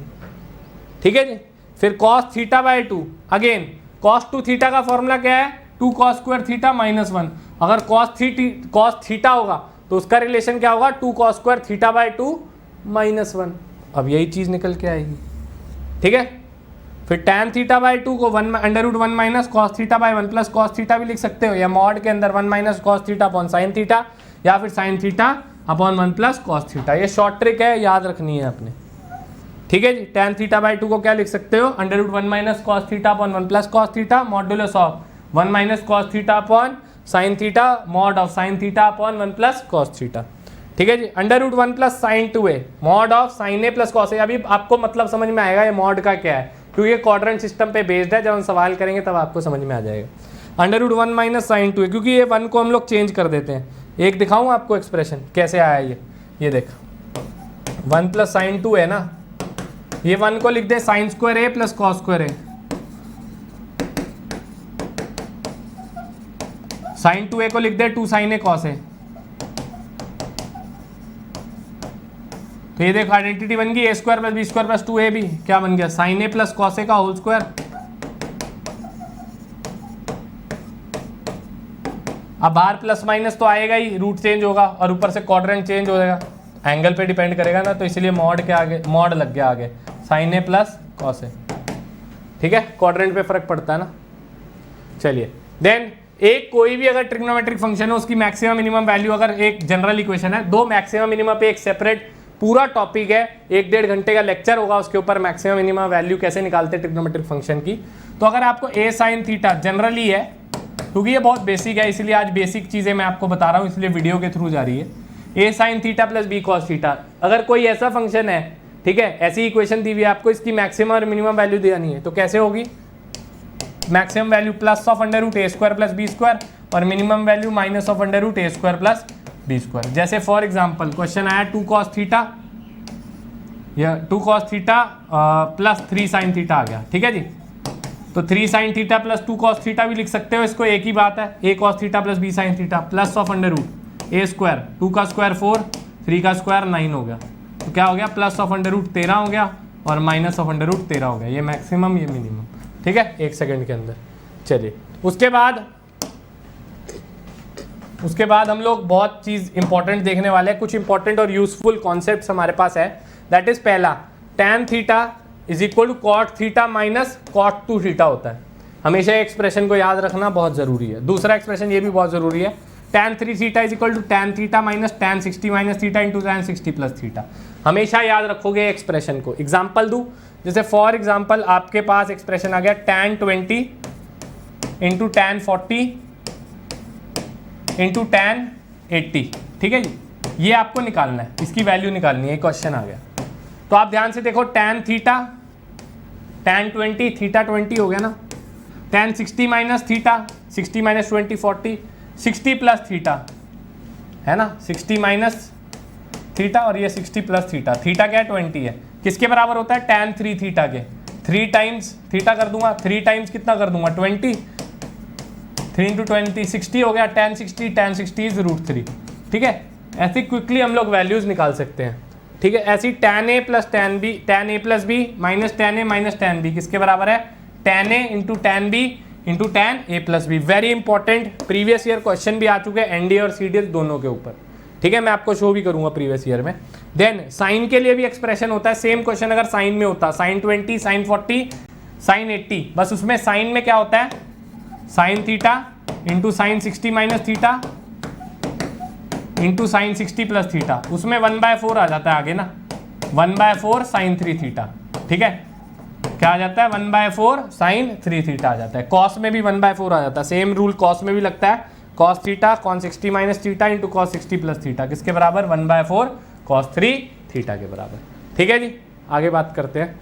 ठीक है जी। फिर cos theta by 2, again cos 2 theta का फॉर्मूला क्या है, 2 कॉस स्क्वायर थीटा माइनस 1। अगर कॉस थीटा होगा तो उसका रिलेशन क्या होगा, 2 cos square theta by 2 minus 1। अब यही चीज निकल के आएगी, ठीक है। फिर tan थीटा बाय 2 को √1 minus cos theta by 1 plus cos theta भी लिख सकते हो, या मॉड के अंदर 1 minus cos theta upon sine theta, या फिर sine theta upon 1 plus cos theta. ये शॉर्ट ट्रिक है, याद रखनी है आपने, ठीक है जी। tan थीटा बाय 2 को क्या लिख सकते हो, √1 minus cos theta upon 1 plus cos theta modulus of 1 minus cos theta upon sine theta mod of sine theta upon 1 plus cos theta, ठीक है जी। √1 plus sign 2a mod of sine a plus cos a। अभी आपको मतलब समझ में आएगा ये मॉड का क्या है, क्योंकि ये क्वाड्रेंट सिस्टम पे बेस्ड है, जब हम सवाल करेंगे तब आपको समझ में आ जाएगा। √1 माइनस साइन 2a, क्योंकि ये 1 को हम लोग चेंज कर देते हैं। एक दिखाऊं आपको एक्सप्रेशन कैसे आया ये देख, 1 प्लस साइन 2 है ना, ये 1 को लिख दे sine square a plus cos square a, sine 2a को लिख दे 2 साइन a कॉस a। तो ये देखो आइडेंटिटी बन गई, a square plus B square plus 2a भी क्या बन गया, sine a plus cos a का होल स्क्वायर। अब बाहर प्लस माइनस तो आएगा ही, रूट चेंज होगा और ऊपर से क्वाड्रेंट चेंज हो जाएगा, एंगल पे डिपेंड करेगा ना, तो इसलिए मॉड के आगे मॉड लग गया आगे, sine a plus cos a, ठीक है। क्वाड्रेंट पे फर्क पड़ता है ना। चलिए देन एक कोई भी अगर ट्रिग्नोमेट्रिक फंक्शन हो उसकी मैक्सिमम मिनिमम वैल्यू, अगर एक जनरल इक्वेशन है, दो मैक्सिमम मिनिमम पे एक सेपरेट पूरा टॉपिक है, 1-1.5 घंटे का लेक्चर होगा उसके ऊपर, मैक्सिमम मिनिमम वैल्यू कैसे निकालते हैं ट्रिग्नोमेट्रिक फंक्शन की। तो अगर आपको a साइन थीटा जनरली है, क्योंकि ये बहुत बेसिक है इसलिए आज बेसिक चीज़ें मैं आपको बता रहा हूँ, इसलिए वीडियो के थ्रू जा रही है। a sine theta plus b cos theta, अगर कोई ऐसा फंक्शन है, ठीक है, ऐसी इक्वेशन दी हुई है आपको, इसकी मैक्सिमम और मिनिमम वैल्यू देनी है, तो कैसे होगी, maximum value plus of √a square plus b square और minimum value minus of √a square plus b square. जैसे फॉर एग्जांपल क्वेश्चन आया 2 cos थीटा, या 2 cos theta plus 3 sin theta आ गया, ठीक है जी। तो 3 sin theta plus 2 cos theta भी लिख सकते हो, इसको एक ही बात है, a cos theta plus b sin theta plus of √a square, 2 का स्क्वायर 4, 3 का स्क्वायर 9 हो गया, तो क्या हो गया, प्लस ऑफ √13 हो गया और माइनस ऑफ √13 हो गया। ये मैक्सिमम ये मिनिमम, ठीक है, 1 सेकंड के अंदर। चलिए उसके बाद हम लोग बहुत चीज़ इंपॉर्टेंट देखने वाले हैं, कुछ इंपॉर्टेंट और यूजफुल कॉन्सेप्ट्स हमारे पास है। दैट इज पहला, tan theta is equal to cot theta minus cot 2 theta होता है, हमेशा एक्सप्रेशन को याद रखना बहुत ज़रूरी है। दूसरा एक्सप्रेशन ये भी बहुत ज़रूरी है, tan 3 theta is equal to tan theta minus tan 60 minus theta into tan 60 plus theta, हमेशा याद रखोगे एक्सप्रेशन को। एग्जाम्पल दूँ, जैसे फॉर एग्जाम्पल आपके पास एक्सप्रेशन आ गया tan 20 into tan 40 into tan 80, ठीक है जी, ये आपको निकालना है, इसकी वैल्यू निकालनी है, क्वेश्चन आ गया। तो आप ध्यान से देखो, tan थीटा tan 20 थीटा 20 हो गया ना, tan 60 minus theta 60 minus 20 40, 60 plus theta है ना, 60 माइनस थीटा और ये 60 प्लस थीटा, थीटा क्या है 20 है, किसके बराबर होता है tan 3 थीटा के, 3 टाइम्स थीटा कर दूंगा, 3 टाइम्स कितना कर दूंगा 20, 3 इंटू 20 60 हो गया, tan 60 इज √3, ठीक है। ऐसे क्विकली हम लोग वैल्यूज निकाल सकते हैं, ठीक है। ऐसी tan a plus tan b, tan a plus b minus tan a minus tan b किसके बराबर है, tan a into tan b into tan a plus B. Very important, previous year question भी आ चुके हैं एनडीए और सीडीएस दोनों के ऊपर, ठीक है। मैं आपको शो भी करूंगा प्रीवियस ईयर में। देन साइन के लिए भी एक्सप्रेशन होता है, सेम क्वेश्चन अगर साइन में होता, साइन 20, साइन 40, साइन 80, बस उसमें साइन में क्या होता है, sine theta into sine 60 minus theta into sine 60 plus theta, उसमें 1/4 आ जाता है आगे ना, 1/4 साइन 3 थीटा, ठीक है। क्या आ जाता है, 1/4 साइन 3 थीटा आ जाता है। कॉस में भी 1/4 आ जाता है, सेम रूल कॉस में भी लगता है, cos theta cos 60 minus theta into cos 60 plus theta, किसके बराबर, 1/4 कॉस 3 थीटा के बराबर, ठीक है जी। आगे बात करते हैं।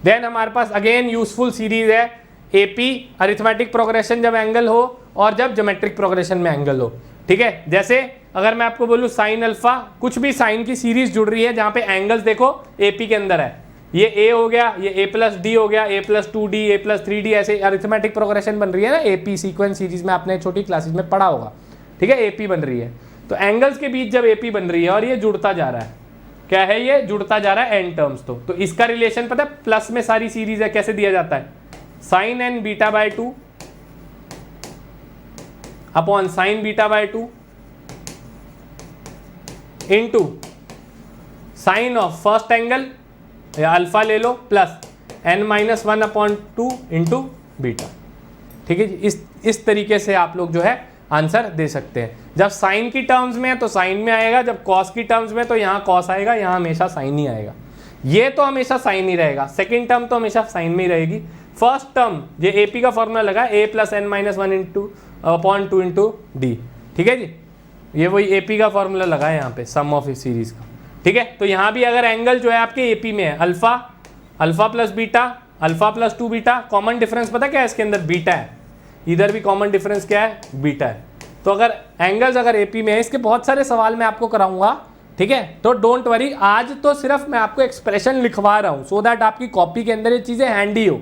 देन हमारे पास अगेन यूजफुल सीरीज है एपी अरिथमेटिक प्रोग्रेशन, जब एंगल हो और जब ज्योमेट्रिक प्रोग्रेशन में एंगल हो, ठीक है। जैसे अगर मैं आपको बोलूं साइन अल्फा, कुछ भी साइन की सीरीज जुड़ रही है जहां पे एंगल्स देखो एपी के अंदर है, ये ए हो गया, ये ए प्लस डी हो गया, ए प्लस 2d, ए प्लस 3d, ऐसे अरिथमेटिक प्रोग्रेशन बन रही है ना एपी सीक्वेंस सीरीज में, आपने छोटी क्लासेस में पढ़ा होगा, ठीक है। एपी बन रही है, तो एंगल्स के बीच जब एपी बन रही है और ये जुड़ता जा रहा है, क्या है, ये जुड़ता जा रहा है एन टर्म्स, तो इसका रिलेशन पता है, प्लस में सारी सीरीज है, कैसे दिया जाता है, sine n beta by 2 upon sine beta by 2 into sine of first angle या अल्फा ले लो plus n-1 upon 2 into beta, ठीक है जी। इस तरीके से आप लोग जो है आंसर दे सकते हैं। जब साइन की टर्म्स में है तो साइन में आएगा, जब कॉस की टर्म्स में तो यहाँ कॉस आएगा, यहाँ हमेशा साइन ही आएगा। ये तो हमेशा साइन ही रहेगा, सेकेंड टर्म तो हमेशा साइन में ही रहेगी। फर्स्ट टर्म ये एपी का फॉर्मूला लगा a plus n-1 into upon 2 into D, ठीक है जी। ये वही एपी का फॉर्मूला लगा है यहाँ पे सम ऑफ इस सीरीज का, ठीक है। तो यहाँ भी अगर एंगल जो है आपके एपी में है, alpha, alpha plus beta, alpha plus 2 beta, common difference पता क्या है इसके अंदर, बीटा है, इधर भी कॉमन डिफरेंस क्या है, बीटा है। तो अगर एंगल्स अगर एपी में है, इसके बहुत सारे सवाल मैं आपको कराऊंगा, ठीक है। तो डोंट वरी, आज तो सिर्फ मैं आपको एक्सप्रेशन लिखवा रहा हूँ सो दैट आपकी कॉपी के अंदर ये चीज़ें हैंडी हो,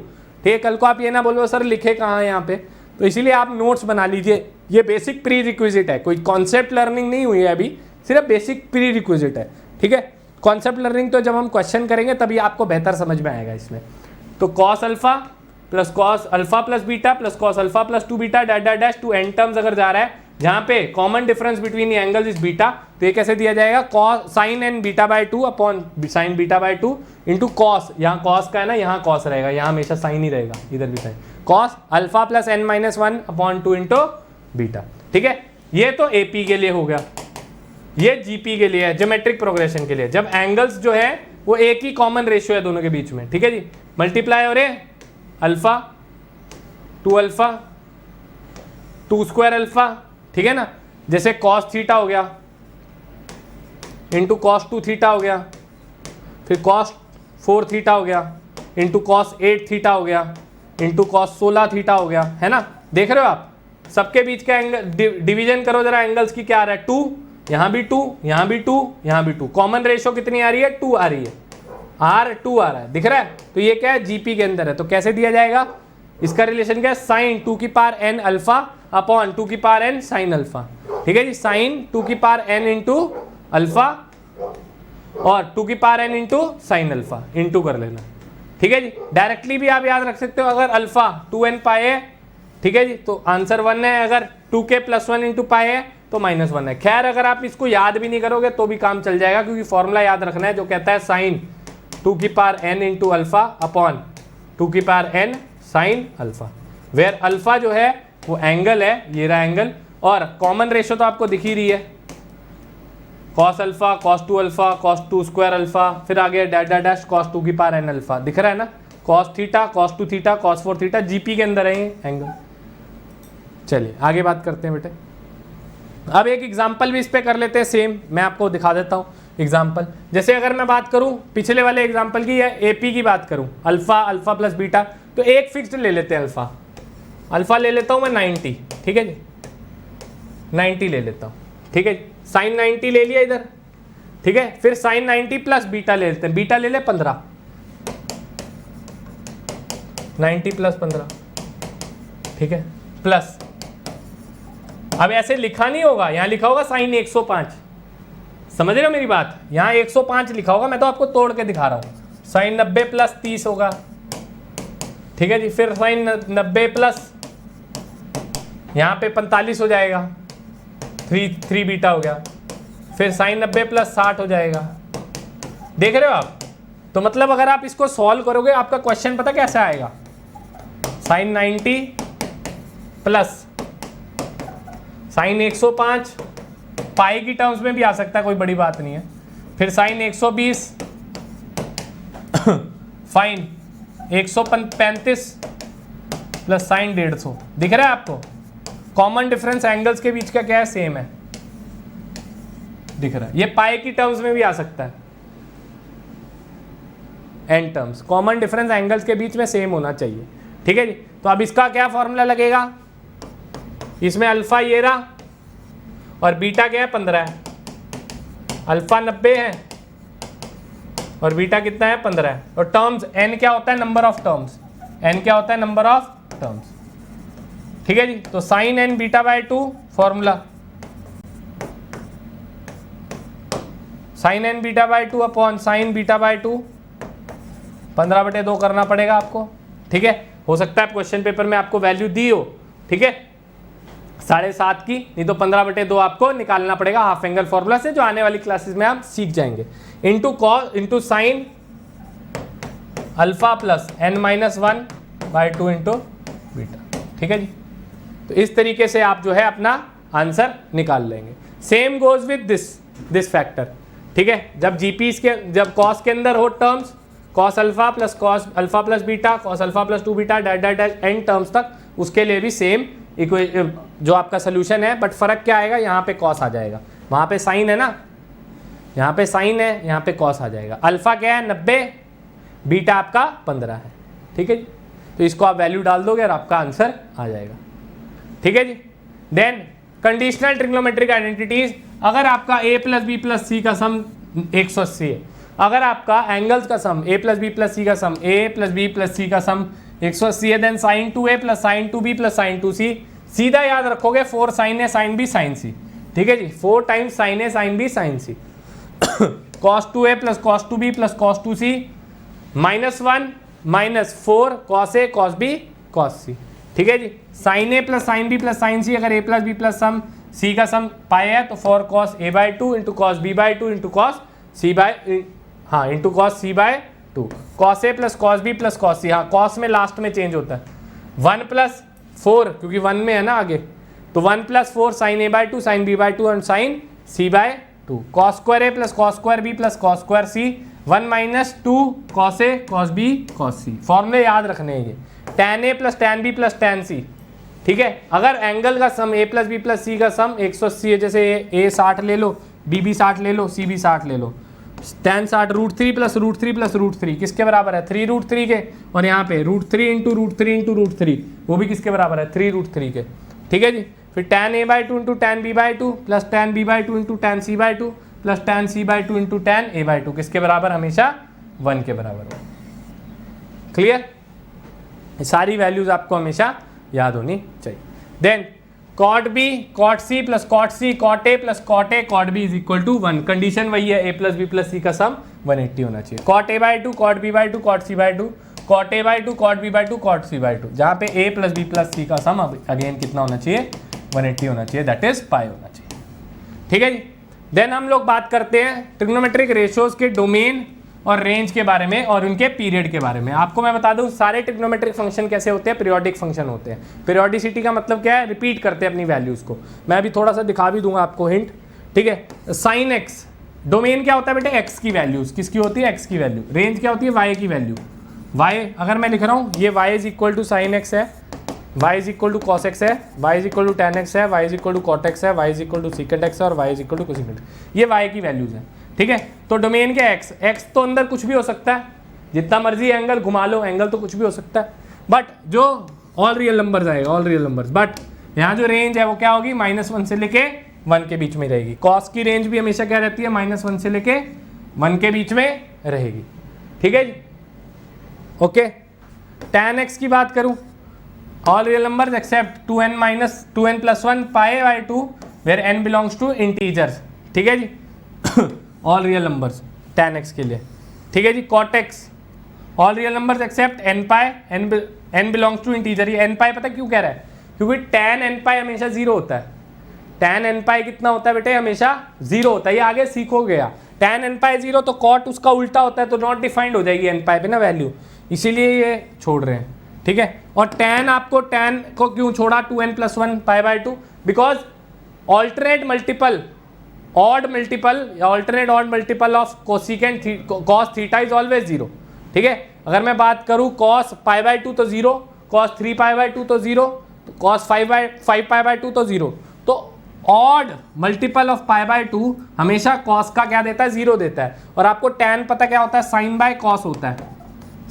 ठीक है। कल को आप ये ना बोलो सर लिखे कहाँ है यहाँ पे, तो इसीलिए आप नोट्स बना लीजिए। ये बेसिक प्री रिक्विजिट है, कोई कॉन्सेप्ट लर्निंग नहीं हुई है अभी, सिर्फ बेसिक प्री रिक्विजिट है, ठीक है। कॉन्सेप्ट लर्निंग तो जब हम क्वेश्चन करेंगे तभी आपको बेहतर समझ में आएगा इसमें। तो cos alpha plus cos alpha plus beta plus cos alpha plus 2 beta dash dash dash to n terms अगर जा रहा है जहाँ पे common difference between angles is beta, तो ये कैसे दिया जाएगा, cos sine n beta by 2 upon sine beta by 2 into cos, यहाँ कॉस का है ना, यहाँ कॉस रहेगा, यहाँ हमेशा साइन ही रहेगा, इधर भी sine, cos alpha plus n-1 upon 2 into beta, ठीक है। ये तो एपी के लिए हो गया, ये जीपी के लिए है, ज्योमेट्रिक प्रोग्रेशन के लिए, जब एंगल्स जो है वो एक ही कॉमन रेशियो है दोनों के बीच में, ठीक है जी। मल्टीप्लाई हो रहे अल्फा 2 अल्फा 2 स्क्वायर अल्फा, ठीक है ना। जैसे कॉस थीटा हो गया इंटू कॉस 2 थीटा हो गया, फिर कॉस 4 थीटा हो गया इंटू कॉस 8 थीटा हो गया इंटू कॉस 16 थीटा हो गया, है ना। देख रहे हो आप, सबके बीच का एंगल डिवीजन करो जरा, एंगल्स की क्या आ रहा है, 2, यहाँ भी 2, यहाँ भी 2, यहाँ भी 2, कॉमन रेशियो कितनी आ रही है, 2 आ रही है, R2 आ रहा है, दिख रहा है। तो ये क्या है, जीपी के अंदर है, तो कैसे दिया जाएगा, इसका रिलेशन क्या है, साइन 2 की पावर n अल्फा अपॉन 2 की पावर n साइन अल्फा, ठीक है जी। साइन 2 की पावर n इंटू अल्फा और 2 की power n into sine alpha into कर लेना, ठीक है जी। डायरेक्टली भी आप याद रख सकते हो, अगर अल्फा 2n पाई है, ठीक है जी, तो आंसर 1 है। अगर 2k प्लस 1 इंटू पाई है तो -1 है। खैर अगर आप इसको याद भी नहीं करोगे तो भी काम चल जाएगा, क्योंकि फॉर्मूला याद रखना है जो कहता है साइन 2 की power n into alpha upon 2 की power n sine alpha, where alpha जो है वो एंगल है, ये रहा एंगल, और कॉमन रेशियो तो आपको दिख ही रही है, cos alpha cos 2 alpha cos 2 square alpha, फिर आगे डैश डैश डैश कॉस 2 की पावर n अल्फा, दिख रहा है ना, cos theta cos 2 theta cos 4 theta, GP के अंदर है ये एंगल। चलिए आगे बात करते हैं बेटे। अब एक एग्जाम्पल भी इस पे कर लेते हैं, सेम मैं आपको दिखा देता हूँ एग्जाम्पल। जैसे अगर मैं बात करूँ पिछले वाले एग्जाम्पल की या एपी की बात करूँ, अल्फा अल्फा प्लस बीटा, तो एक फिक्स्ड ले लेते हैं, अल्फा अल्फा ले लेता हूँ मैं 90, ठीक है जी, 90 ले लेता हूँ, ठीक है जी। साइन 90 ले लिया इधर, ठीक है। फिर साइन 90 प्लस बीटा ले लेते हैं, बीटा ले ले 15, 90 प्लस 15, ठीक है, प्लस अब ऐसे लिखा नहीं होगा, यहां लिखा होगा साइन 105, समझ रहे हो मेरी बात, यहां 105 लिखा होगा, मैं तो आपको तोड़ के दिखा रहा हूं। साइन 90 प्लस 30 होगा, ठीक है जी। फिर साइन 90 प्लस यहाँ पे 45 हो जाएगा, 3 बीटा हो गया। फिर साइन 90 प्लस 60 हो जाएगा। देख रहे हो आप? तो मतलब अगर आप इसको सॉल्व करोगे आपका क्वेश्चन पता कैसे आएगा, साइन 90 प्लस साइन 105, पाई की टर्म्स में भी आ सकता है, कोई बड़ी बात नहीं है। फिर साइन 120 फाइन 135 प्लस साइन 150। दिख रहा है आपको? कॉमन डिफरेंस एंगल्स के बीच का क्या है, सेम है, दिख रहा है। ये पाई की टर्म्स में भी आ सकता है, n terms. Common difference angles के बीच में सेम होना चाहिए, ठीक है जी। तो अब इसका क्या फॉर्मूला लगेगा, इसमें अल्फा ये रहा और बीटा क्या है 15 है, अल्फा 90 है और बीटा कितना है 15 है। और टर्म्स एन क्या होता है, नंबर ऑफ टर्म्स, एन क्या होता है, नंबर ऑफ टर्म्स, ठीक है जी। तो sine n beta by 2 formula, sine n beta by 2 upon sine beta by 2, 15/2 करना पड़ेगा आपको, ठीक है। हो सकता है क्वेश्चन पेपर में आपको वैल्यू दी हो, ठीक है, 7.5 की, नहीं तो 15/2 आपको निकालना पड़ेगा हाफ एंगल फॉर्मूला से, जो आने वाली क्लासेस में आप सीख जाएंगे। Into cos into sine alpha plus n-1/2 into beta, ठीक है जी। तो इस तरीके से आप जो है अपना आंसर निकाल लेंगे। Same goes with this factor, ठीक है। जब जीपीस के, जब कॉस के अंदर हो terms, cos alpha plus beta, cos alpha plus 2 beta dash dash dash n terms तक, उसके लिए भी सेम जो आपका सोल्यूशन है, बट फर्क क्या आएगा, यहाँ पे कॉस आ जाएगा, वहाँ पे साइन है ना, यहाँ पे साइन है, यहाँ पे कॉस आ जाएगा। अल्फा क्या है 90, बीटा आपका 15 है, ठीक है जी। तो इसको आप वैल्यू डाल दोगे और आपका आंसर आ जाएगा, ठीक है जी। देन कंडीशनल ट्रिग्नोमेट्रिक आइडेंटिटीज, अगर आपका a plus B plus C का सम 180 है, अगर आपका एंगल्स का sum a plus B plus C का sum a plus B plus C का सम 180 है, then sine 2a plus sine 2b plus sine 2c, सीधा याद रखोगे 4 sine A sine B sine C, ठीक है जी, 4 times sine A sine B sine C. cos 2a plus cos 2b plus cos 2c, -1 -4 cos a cos b cos c, ठीक है जी। Sine A plus sine B plus sine C, अगर a plus B plus sum c का सम पाए है तो 4 cos a by 2 into cos b by 2 into cos c by, हाँ, into cos c by 2, cos a plus cos b plus cos c, हाँ cos में लास्ट में चेंज होता है, 1 प्लस 4 क्योंकि 1 में है ना आगे, तो 1 plus 4 sine a by 2 sine b by 2 and sine c by 2, cos square a plus cos square b plus cos square c, 1 minus 2 cos a cos b cos c। फॉर्मूले याद रखने हैं ये, tan a plus tan b plus tan c, ठीक है। अगर एंगल का sum a plus B plus C का सम 180 है, जैसे a 60 ले लो, b भी 60 ले लो, c भी 60 ले लो, tan 60 √3 प्लस √3 प्लस √3 किसके बराबर है, 3√3 के, और यहाँ पे √3 इंटू √3 वो भी किसके बराबर है, 3√3 के, ठीक है जी। फिर tan a by 2 into tan b by 2 plus tan b by 2 into tan c by 2 plus tan c by 2 into tan a by 2 किसके बराबर, हमेशा 1 के बराबर हो। क्लियर? सारी वैल्यूज आपको हमेशा याद होनी चाहिए। Then cot b cot c plus cot c cot a plus cot a cot b is equal to 1, condition वही है, a plus B plus C का सम 180 होना चाहिए। cot a by 2 cot b by 2 cot c by 2 cot a by 2 cot b by 2 cot c by 2, जहाँ पे a plus B plus C का सम अगेन कितना होना चाहिए, 180 होना चाहिए, दैट इज पाई होना चाहिए, ठीक है जी। देन हम लोग बात करते हैं ट्रिग्नोमेट्रिक रेशियोज के डोमेन और रेंज के बारे में और उनके पीरियड के बारे में। आपको मैं बता दूं सारे ट्रिग्नोमेट्रिक फंक्शन कैसे होते हैं, पीरियोडिक फंक्शन होते हैं। पीरियोडिसिटी का मतलब क्या है, रिपीट करते हैं अपनी वैल्यूज को। मैं अभी थोड़ा सा दिखा भी दूंगा आपको हिंट, ठीक है। साइन एक्स डोमेन क्या होता है बेटे, एक्स की वैल्यूज, किसकी होती है, एक्स की वैल्यू। रेंज क्या होती है, वाई की वैल्यू। वाई अगर मैं लिख रहा हूँ ये y is equal to sine x है, y is equal to cos x है, y is equal to tan x है, y is equal to cot x है, y is equal to secant x है और y is equal to cosecant, ये y की वैल्यूज हैं, ठीक है। तो डोमेन क्या है, x तो अंदर कुछ भी हो सकता है, जितना मर्जी एंगल घुमा लो, एंगल तो कुछ भी हो सकता है, बट जो ऑल रियल नंबर्स आएगा, ऑल रियल नंबर्स, बट यहाँ जो रेंज है वो क्या होगी, -1 से लेके 1 के बीच में रहेगी। कॉस की रेंज भी हमेशा क्या रहती है, -1 से लेके 1 के बीच में रहेगी, ठीक है जी, ओके। tan x की बात करूं, all real numbers except 2n plus 1 pi by 2 where n belongs to integers, ठीक है जी। All real numbers tan x के लिए, ठीक है जी। cot x all real numbers except n pi n belongs to integer. ये n पाई पता क्यों कह रहा है, क्योंकि tan n पाई हमेशा 0 होता है। tan n पाई कितना होता है बेटे, हमेशा 0 होता है। ये आगे सीखोगे आप। tan n पाई 0 तो कॉट उसका उल्टा होता है, तो नॉट डिफाइंड हो जाएगी n पाई पे ना वैल्यू, इसीलिए ये छोड़ रहे हैं, ठीक है। और tan आपको tan को क्यों छोड़ा 2n+1 π/2, because alternate multiple odd multiple या alternate odd multiple of cosecant cos theta is always 0, ठीक है। अगर मैं बात करूं cos π/2 तो 0, cos 3 π/2 तो 0, cos 5 π/2 तो 0। तो ऑड मल्टीपल ऑफ π/2 हमेशा cos का क्या देता है, 0 देता है। और आपको tan पता क्या होता है, sin बाय cos होता है,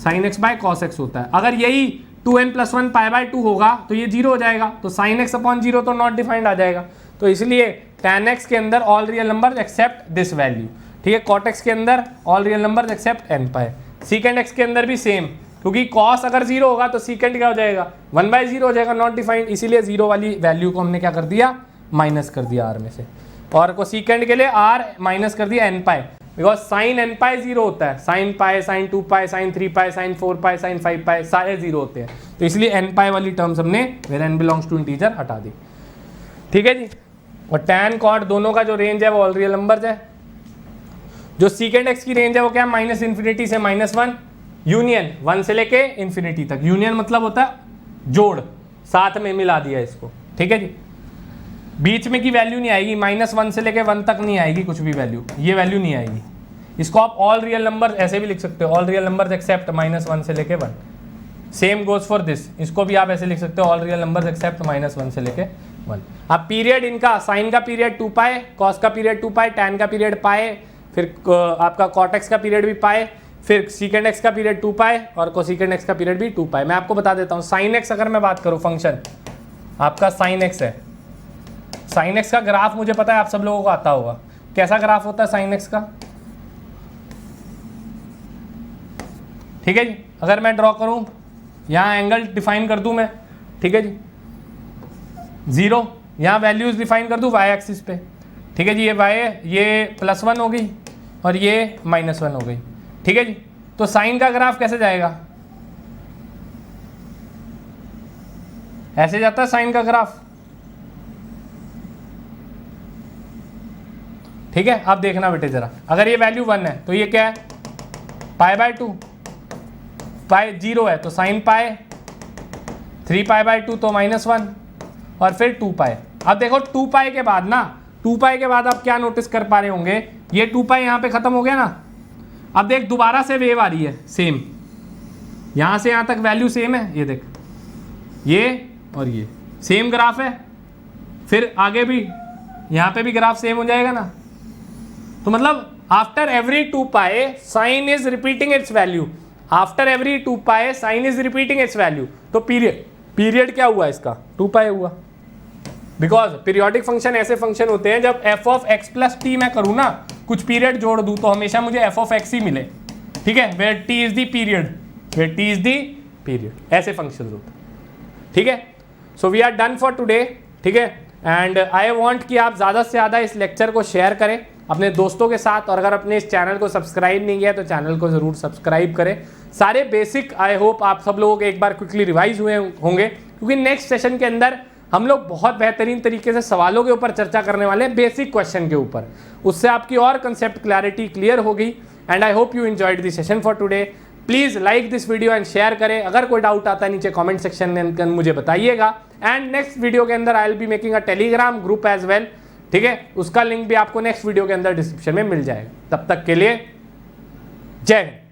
sin x by cos x होता है। अगर यही 2n+1 π/2 होगा तो ये 0 हो जाएगा, तो sin x/0 तो नॉट डिफाइंड आ जाएगा। तो इसलिए tan x के अंदर all real numbers accept this value, ठीक है। cot x के अंदर all real numbers except n पाई। secant x के अंदर भी सेम, क्योंकि cos अगर 0 होगा तो secant क्या हो जाएगा, 1/0 हो जाएगा, नॉट डिफाइंड। इसीलिए 0 वाली वैल्यू को हमने क्या कर दिया, माइनस कर दिया r में से। और को secant के लिए r माइनस कर दिया n pi, because sign n पाई 0 होता है, साइन पाई, साइन 2 पाई, साइन 3 पाई, साइन 4 पाई, साइन 5 पाई सारे 0 होते हैं। तो इसलिए n पाई वाली टर्म्स हमने where n belongs to integer हटा दी, ठीक है जी। और tan cot दोनों का जो रेंज है वो ऑल रियल नंबर्स है। जो secant x की रेंज है वो क्या है, -∞ से -1 यूनियन 1 से लेके इंफिनिटी तक। यूनियन मतलब होता है जोड़, साथ में मिला दिया इसको, ठीक है जी। बीच में की वैल्यू नहीं आएगी, -1 से लेके 1 तक नहीं आएगी कुछ भी वैल्यू, ये वैल्यू नहीं आएगी। इसको आप ऑल रियल नंबर ऐसे भी लिख सकते हो, ऑल रियल नंबर्स एक्सेप्ट -1 से लेके 1। सेम गोज फॉर दिस, इसको भी आप ऐसे लिख सकते हो, ऑल रियल नंबर्स एक्सेप्ट -1 से लेके 1। अब पीरियड इनका, साइन का पीरियड 2 पाई, कॉस का पीरियड 2 पाई, टैन का पीरियड पाई, फिर आपका cot x का पीरियड भी पाई, फिर secant x का पीरियड 2 पाई और cosecant x का पीरियड भी 2 पाई। मैं आपको बता देता हूँ, sin x अगर मैं बात करूँ, फंक्शन आपका sin x है, sin x का ग्राफ मुझे पता है आप सब लोगों को आता होगा। कैसा ग्राफ होता है sin x का, ठीक है जी। अगर मैं ड्रॉ करूं, यहाँ एंगल डिफाइन कर दूं मैं, ठीक है जी, 0, यहाँ वैल्यूज डिफाइन कर दूं y एक्सिस पे, ठीक है जी। ये y है, ये +1 हो गई और ये -1 हो गई, ठीक है जी। तो साइन का ग्राफ कैसे जाएगा, ऐसे जाता है साइन का ग्राफ, ठीक है। अब देखना बेटे जरा, अगर ये वैल्यू 1 है तो ये क्या है, π/2, पाई 0 है तो साइन पाई, 3 π/2 तो -1 और फिर 2 पाई। अब देखो 2 पाई के बाद ना, 2 पाई के बाद आप क्या नोटिस कर पा रहे होंगे, ये 2 पाई यहाँ पे खत्म हो गया ना। अब देख दोबारा से वेव आ रही है सेम, यहाँ से यहाँ तक वैल्यू सेम है, ये देख, ये और ये सेम ग्राफ है, फिर आगे भी यहाँ पे भी ग्राफ सेम हो जाएगा ना। तो मतलब after every 2 pi sine is repeating it's value, after every 2 pi sine is repeating it's value. तो पीरियड क्या हुआ इसका, 2 पाई हुआ, बिकॉज पीरियोडिक फंक्शन ऐसे फंक्शन होते हैं जब f of x plus T मैं करूँ ना, कुछ पीरियड जोड़ दूँ तो हमेशा मुझे f ऑफ x ही मिले, ठीक है। Where t is the period, where t is the period, ऐसे फंक्शन होते हैं, ठीक है। So we are done for today, ठीक है। एंड आई वांट कि आप ज़्यादा से ज़्यादा इस लेक्चर को शेयर करें अपने दोस्तों के साथ, और अगर अपने इस चैनल को सब्सक्राइब नहीं किया तो चैनल को ज़रूर सब्सक्राइब करें। सारे बेसिक आई होप आप सब लोग एक बार क्विकली रिवाइज हुए होंगे, क्योंकि नेक्स्ट सेशन के अंदर हम लोग बहुत बेहतरीन तरीके से सवालों के ऊपर चर्चा करने वाले हैं, बेसिक क्वेश्चन के ऊपर। उससे आपकी और कंसेप्ट क्लैरिटी क्लियर होगी। And I hope you enjoyed this session for today. Please like this video and share करें। अगर कोई डाउट आता है नीचे कमेंट सेक्शन में मुझे बताइएगा। एंड नेक्स्ट वीडियो के अंदर I will be making a Telegram group as well, ठीक है। उसका लिंक भी आपको नेक्स्ट वीडियो के अंदर डिस्क्रिप्शन में मिल जाएगा। तब तक के लिए जय हिंद।